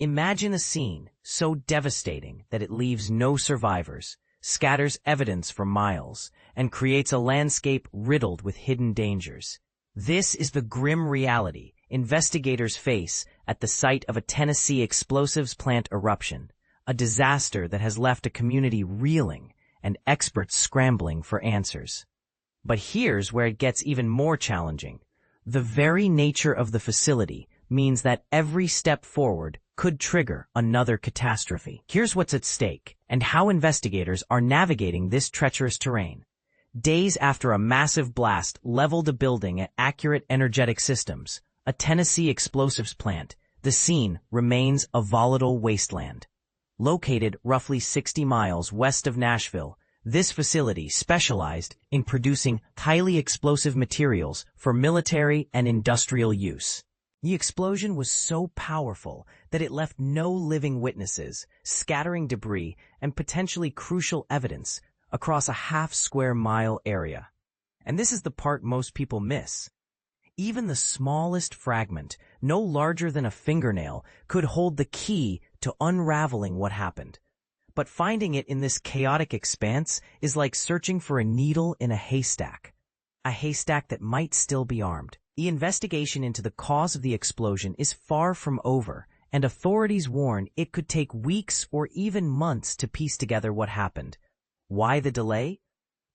Imagine a scene so devastating that it leaves no survivors, scatters evidence for miles, and creates a landscape riddled with hidden dangers. This is the grim reality investigators face at the site of a Tennessee explosives plant eruption, a disaster that has left a community reeling and experts scrambling for answers. But here's where it gets even more challenging. The very nature of the facility means that every step forward could trigger another catastrophe. Here's what's at stake and how investigators are navigating this treacherous terrain. Days after a massive blast leveled a building at Accurate Energetic Systems, a Tennessee explosives plant, the scene remains a volatile wasteland. Located roughly 60 miles west of Nashville, this facility specialized in producing highly explosive materials for military and industrial use. The explosion was so powerful that it left no living witnesses, scattering debris and potentially crucial evidence across a half-square-mile area. And this is the part most people miss. Even the smallest fragment, no larger than a fingernail, could hold the key to unraveling what happened. But finding it in this chaotic expanse is like searching for a needle in a haystack that might still be armed. The investigation into the cause of the explosion is far from over, and authorities warn it could take weeks or even months to piece together what happened. Why the delay?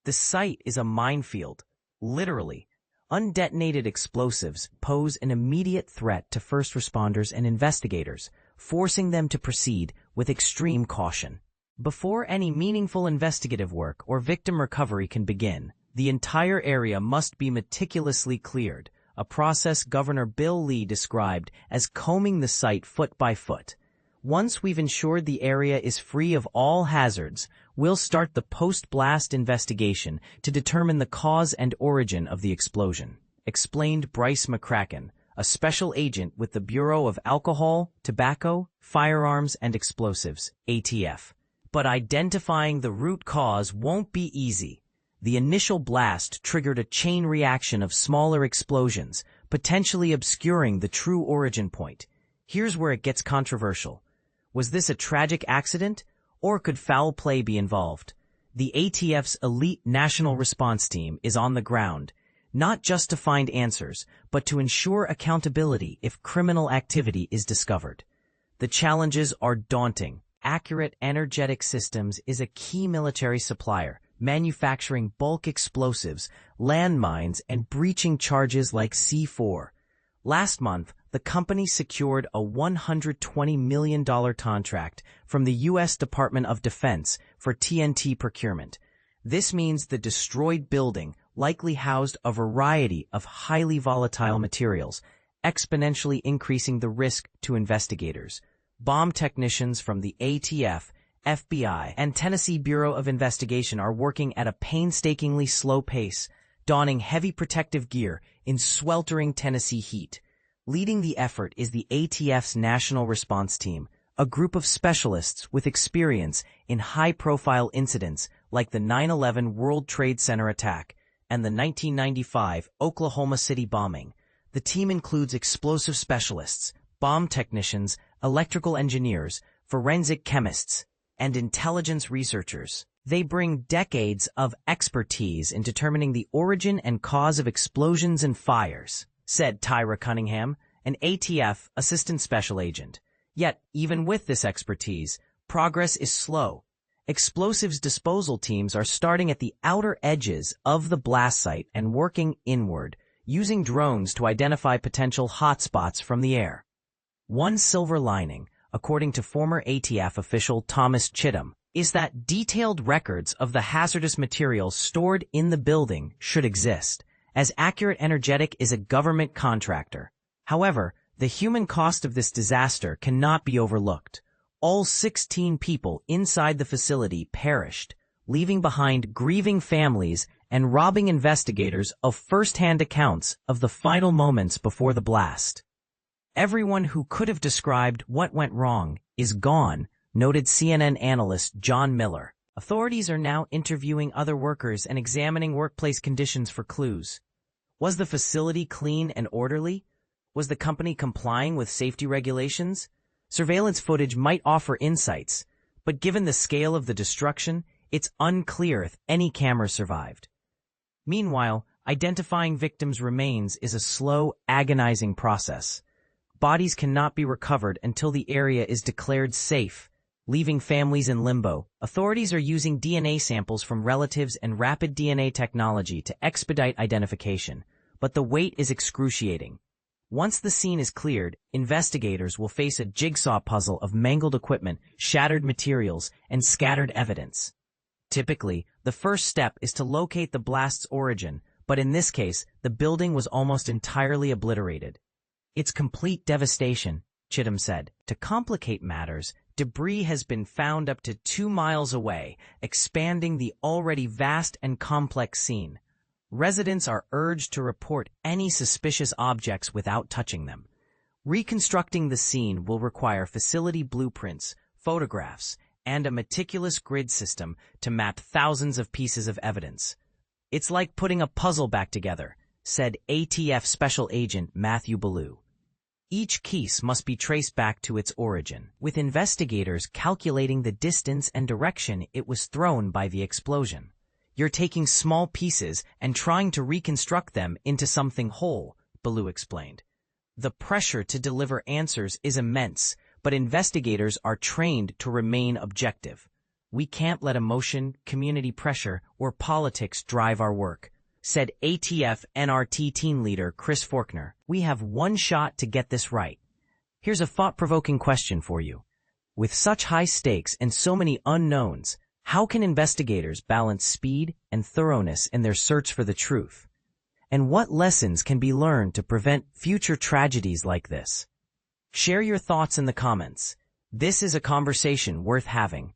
The site is a minefield, literally. Undetonated explosives pose an immediate threat to first responders and investigators, forcing them to proceed with extreme caution. Before any meaningful investigative work or victim recovery can begin, the entire area must be meticulously cleared, a process Governor Bill Lee described as combing the site foot by foot. Once we've ensured the area is free of all hazards, we'll start the post-blast investigation to determine the cause and origin of the explosion, explained Bryce McCracken, a special agent with the Bureau of Alcohol, Tobacco, Firearms, and Explosives, ATF. But identifying the root cause won't be easy. The initial blast triggered a chain reaction of smaller explosions, potentially obscuring the true origin point. Here's where it gets controversial. Was this a tragic accident, or could foul play be involved? The ATF's elite national response team is on the ground, not just to find answers, but to ensure accountability if criminal activity is discovered. The challenges are daunting. Accurate Energetic Systems is a key military supplier, manufacturing bulk explosives, landmines, and breaching charges like C4. Last month, the company secured a $120 million contract from the U.S. Department of Defense for TNT procurement. This means the destroyed building likely housed a variety of highly volatile materials, exponentially increasing the risk to investigators. Bomb technicians from the ATF, FBI, and Tennessee Bureau of Investigation are working at a painstakingly slow pace, donning heavy protective gear in sweltering Tennessee heat. Leading the effort is the ATF's National Response Team, a group of specialists with experience in high-profile incidents like the 9/11 World Trade Center attack and the 1995 Oklahoma City bombing. The team includes explosive specialists, bomb technicians, electrical engineers, forensic chemists, and intelligence researchers. They bring decades of expertise in determining the origin and cause of explosions and fires, said Tyra Cunningham, an ATF Assistant Special Agent. Yet, even with this expertise, progress is slow. Explosives disposal teams are starting at the outer edges of the blast site and working inward, using drones to identify potential hotspots from the air. One silver lining, according to former ATF official Thomas Chittum, is that detailed records of the hazardous materials stored in the building should exist, as Accurate Energetic is a government contractor. However, the human cost of this disaster cannot be overlooked. All 16 people inside the facility perished, leaving behind grieving families and robbing investigators of first-hand accounts of the final moments before the blast. Everyone who could have described what went wrong is gone, noted CNN analyst John Miller. Authorities are now interviewing other workers and examining workplace conditions for clues. Was the facility clean and orderly? Was the company complying with safety regulations? Surveillance footage might offer insights, but given the scale of the destruction, it's unclear if any cameras survived. Meanwhile, identifying victims' remains is a slow, agonizing process. Bodies cannot be recovered until the area is declared safe, leaving families in limbo. Authorities are using DNA samples from relatives and rapid DNA technology to expedite identification, but the wait is excruciating. Once the scene is cleared, investigators will face a jigsaw puzzle of mangled equipment, shattered materials, and scattered evidence. Typically, the first step is to locate the blast's origin, but in this case, the building was almost entirely obliterated. It's complete devastation, Chittum said. To complicate matters, debris has been found up to 2 miles away, expanding the already vast and complex scene. Residents are urged to report any suspicious objects without touching them. Reconstructing the scene will require facility blueprints, photographs, and a meticulous grid system to map thousands of pieces of evidence. It's like putting a puzzle back together, said ATF Special Agent Matthew Ballou. Each piece must be traced back to its origin, with investigators calculating the distance and direction it was thrown by the explosion. You're taking small pieces and trying to reconstruct them into something whole, Ballou explained. The pressure to deliver answers is immense, but investigators are trained to remain objective. We can't let emotion, community pressure, or politics drive our work, said ATF NRT team leader Chris Faulkner. We have one shot to get this right. Here's a thought-provoking question for you. With such high stakes and so many unknowns, how can investigators balance speed and thoroughness in their search for the truth? And what lessons can be learned to prevent future tragedies like this? Share your thoughts in the comments. This is a conversation worth having.